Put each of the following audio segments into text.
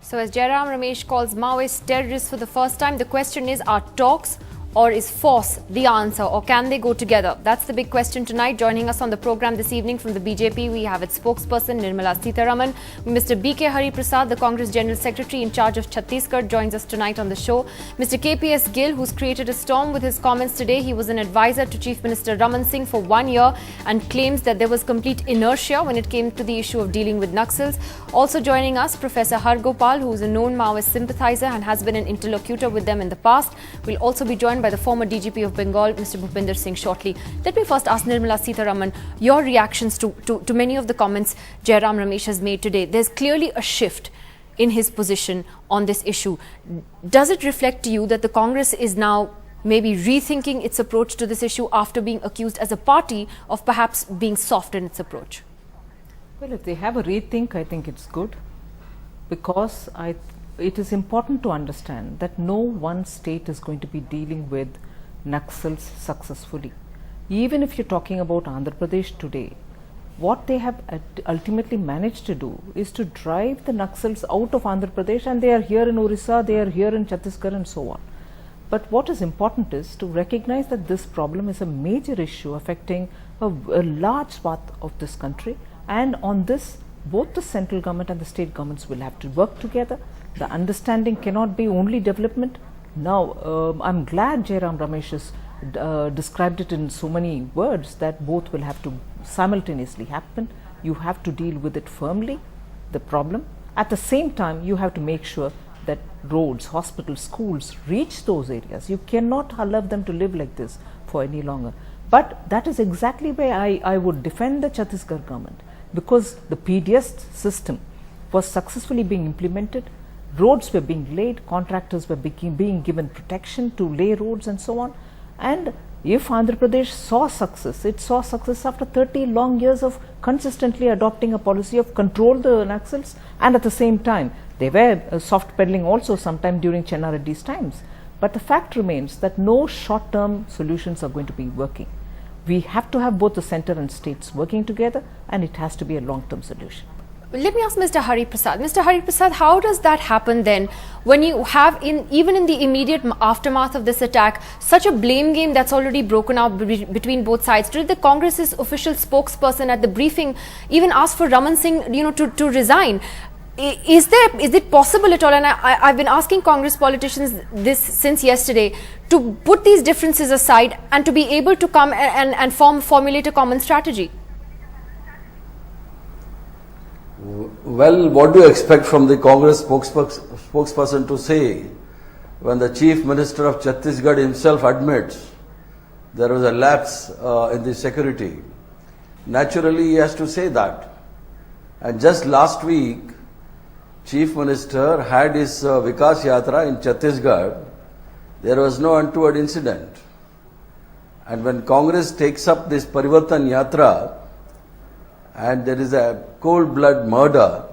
So as Jairam Ramesh calls Maoists terrorists for the first time, the question is, are talks or is force the answer, or can they go together? That's the big question tonight. Joining us on the program this evening from the BJP, we have its spokesperson Nirmala Sitharaman. Mr. B.K. Hari Prasad, the Congress General Secretary in charge of Chhattisgarh, joins us tonight on the show. Mr. KPS Gill, who's created a storm with his comments today. He was an advisor to Chief Minister Raman Singh for 1 year and claims that there was complete inertia when it came to the issue of dealing with Naxals. Also joining us, Professor Hargopal, who is a known Maoist sympathizer and has been an interlocutor with them in the past. We'll also be joined by the former DGP of Bengal, Mr. Bhupinder Singh, shortly. Let me first ask Nirmala Sitharaman your reactions to many of the comments Jairam Ramesh has made today. There's clearly a shift in his position on this issue. Does it reflect to you that the Congress is now maybe rethinking its approach to this issue after being accused as a party of perhaps being soft in its approach? Well, if they have a rethink, I think it's good, because it is important to understand that no one state is going to be dealing with Naxals successfully. Even if you're talking about Andhra Pradesh today, what they have ultimately managed to do is to drive the Naxals out of Andhra Pradesh, and they are here in Orissa, they are here in Chhattisgarh and so on. But what is important is to recognize that this problem is a major issue affecting a large swath of this country, and on this both the central government and the state governments will have to work together. The understanding cannot be only development. Now, I'm glad Jairam Ramesh has described it in so many words that both will have to simultaneously happen. You have to deal with it firmly, the problem. At the same time, you have to make sure that roads, hospitals, schools reach those areas. You cannot allow them to live like this for any longer. But that is exactly where I would defend the Chhattisgarh government, because the PDS system was successfully being implemented. Roads were being laid, contractors were being given protection to lay roads and so on. And if Andhra Pradesh saw success, it saw success after 30 long years of consistently adopting a policy of control the Naxals, and at the same time they were soft peddling also sometime during Chenna Reddy's times. But the fact remains that no short-term solutions are going to be working. We have to have both the center and states working together, and it has to be a long-term solution. Let me ask Mr. Hari Prasad. Mr. Hari Prasad, how does that happen then when you have, even in the immediate aftermath of this attack, such a blame game that's already broken out between both sides? Did the Congress's official spokesperson at the briefing even ask for Raman Singh, to resign? Is it possible at all, and I've been asking Congress politicians this since yesterday, to put these differences aside and to be able to come and formulate a common strategy? Well, what do you expect from the Congress spokesperson to say when the Chief Minister of Chhattisgarh himself admits there was a lapse in the security? Naturally, he has to say that. And just last week, Chief Minister had his Vikas Yatra in Chhattisgarh. There was no untoward incident. And when Congress takes up this Parivartan Yatra, and there is a cold-blood murder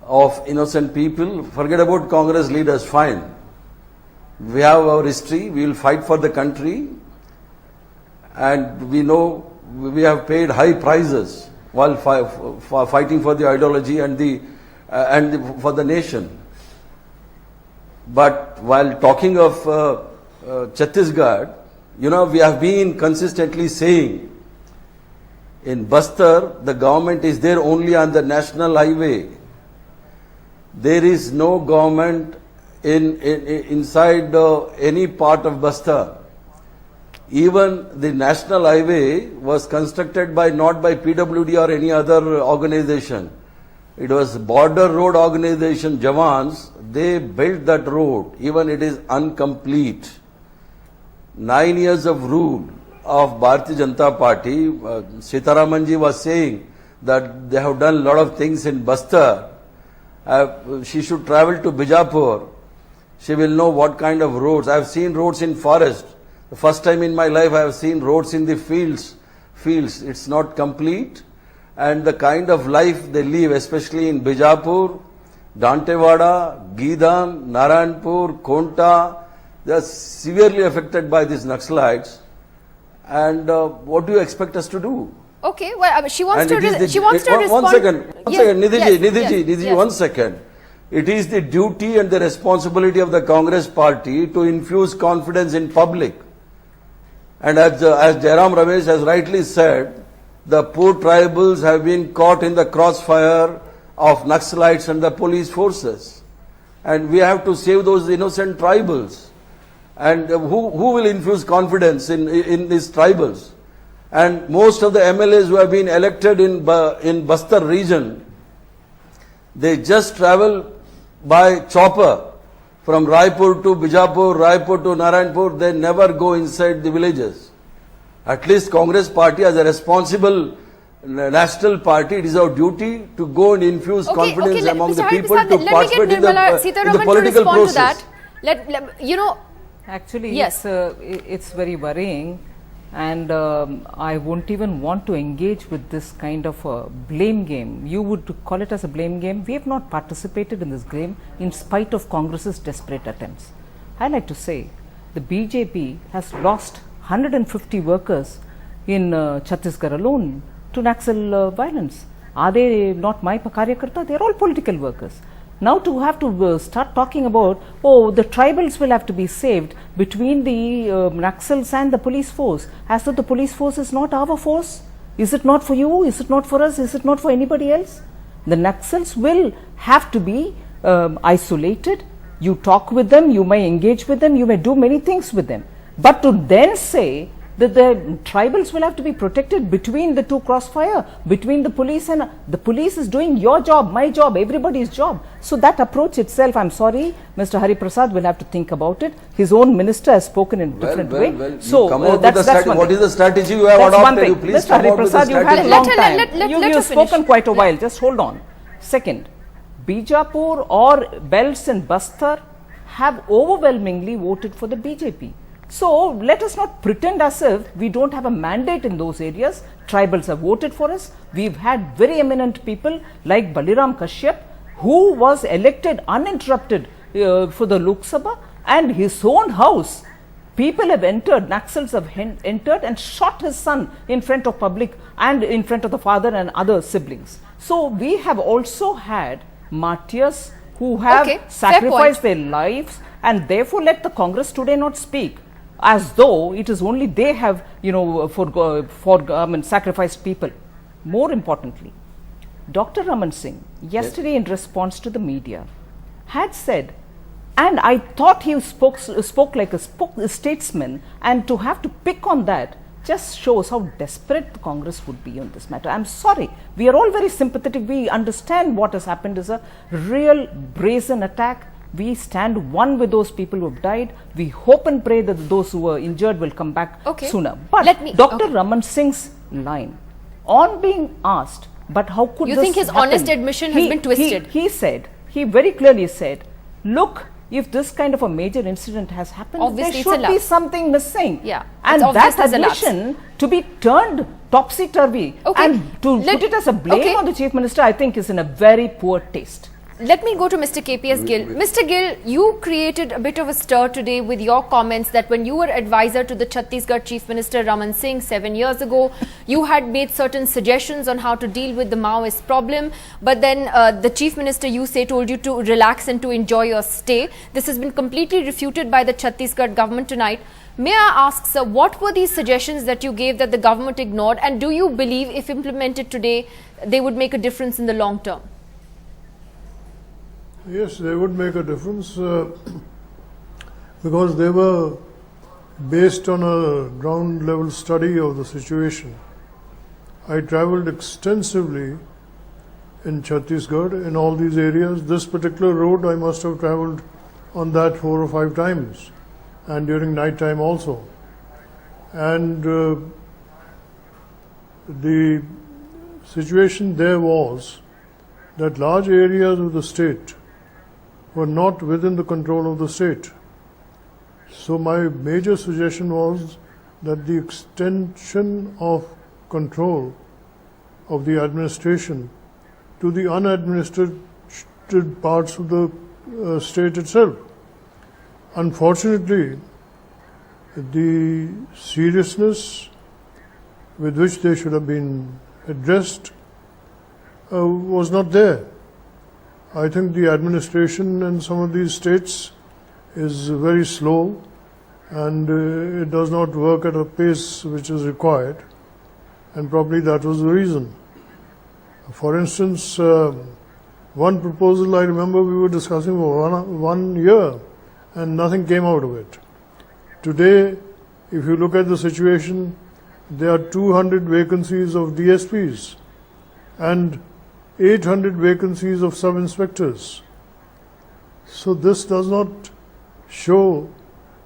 of innocent people, forget about Congress leaders, fine. We have our history, we will fight for the country, and we know we have paid high prices while fighting for the ideology and for the nation. But while talking of Chhattisgarh, we have been consistently saying, in Bastar, the government is there only on the national highway. There is no government inside any part of Bastar. Even the national highway was constructed not by PWD or any other organization. It was Border Road Organization, Jawans. They built that road, even it is incomplete. 9 years of rule of Bharatiya Janata Party, Sitharamanji was saying that they have done a lot of things in Bastar. She should travel to Bijapur. She will know what kind of roads. I have seen roads in forest. The first time in my life I have seen roads in the fields. It's not complete. And the kind of life they live, especially in Bijapur, Dantewada, Gidam, Narayanpur, Konta, they are severely affected by these Naxalites. And what do you expect us to do? Okay, well, she wants to respond. One second, Nidhi, 1 second. it is the duty and the responsibility of the Congress party to infuse confidence in public. And as Jairam Ramesh has rightly said, the poor tribals have been caught in the crossfire of Naxalites and the police forces. And we have to save those innocent tribals. And who will infuse confidence in these tribals? And most of the MLAs who have been elected in Bastar region, they just travel by chopper from Raipur to Bijapur, Raipur to Narayanpur. They never go inside the villages. At least Congress party, as a responsible national party, it is our duty to go and infuse confidence among the people to participate in the political process. Actually, yes. it's very worrying, and I won't even want to engage with this kind of a blame game. You would call it as a blame game. We have not participated in this game in spite of Congress's desperate attempts. I like to say the BJP has lost 150 workers in Chhattisgarh alone to Naxal violence. Are they not my Karyakarta? They are all political workers. Now to have to start talking about, oh, the tribals will have to be saved between the Naxals and the police force, as though the police force is not our force. Is it not for you? Is it not for us? Is it not for anybody else? The Naxals will have to be isolated. You talk with them, you may engage with them, you may do many things with them. But to then say that the tribals will have to be protected between the two crossfire, between the police and the police is doing your job, my job, everybody's job. So that approach itself, I'm sorry, Mr. Hari Prasad will have to think about it. His own minister has spoken in a different way. So that's what is the strategy you have adopted? You please Mr. Hari Prasad, you've had a long time. You've spoken quite a while. Just hold on. Second, Bijapur or Belts and Bastar have overwhelmingly voted for the BJP. So let us not pretend as if we don't have a mandate in those areas. Tribals have voted for us. We've had very eminent people like Baliram Kashyap, who was elected uninterrupted for the Lok Sabha, and his own house. People have entered, Naxals have entered and shot his son in front of public and in front of the father and other siblings. So we have also had martyrs who have sacrificed their lives, and therefore let the Congress today not speak as though it is only they have, sacrificed people. More importantly, Dr. Raman Singh, yesterday in response to the media, had said, and I thought he spoke like a statesman, and to have to pick on that just shows how desperate the Congress would be on this matter. I'm sorry, we are all very sympathetic. We understand what has happened is a real brazen attack. We stand one with those people who have died. We hope and pray that those who were injured will come back sooner. But Dr. Raman Singh's line, on being asked, but how could you this think his happen? honest admission has been twisted? He very clearly said, look, if this kind of a major incident has happened, obviously there should be something missing. Yeah. And that admission to be turned topsy-turvy and to put it as a blame on the Chief Minister, I think is in a very poor taste. Let me go to Mr. KPS Gill. Mr. Gill, you created a bit of a stir today with your comments that when you were advisor to the Chhattisgarh Chief Minister Raman Singh 7 years ago, you had made certain suggestions on how to deal with the Maoist problem. But then the Chief Minister, you say, told you to relax and to enjoy your stay. This has been completely refuted by the Chhattisgarh government tonight. May I ask, sir, what were these suggestions that you gave that the government ignored? And do you believe if implemented today, they would make a difference in the long term? Yes, they would make a difference because they were based on a ground level study of the situation. I travelled extensively in Chhattisgarh in all these areas. This particular road I must have travelled on that 4 or 5 times, and during night time also. And the situation there was that large areas of the state were not within the control of the state. So my major suggestion was that the extension of control of the administration to the unadministered parts of the state itself. Unfortunately, the seriousness with which they should have been addressed was not there. I think the administration in some of these states is very slow, and it does not work at a pace which is required, and probably that was the reason. For instance, one proposal I remember we were discussing for one year and nothing came out of it. Today, if you look at the situation, there are 200 vacancies of DSPs and 800 vacancies of sub-inspectors. So this does not show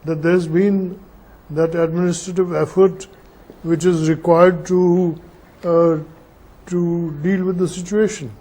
that there's been that administrative effort which is required to deal with the situation.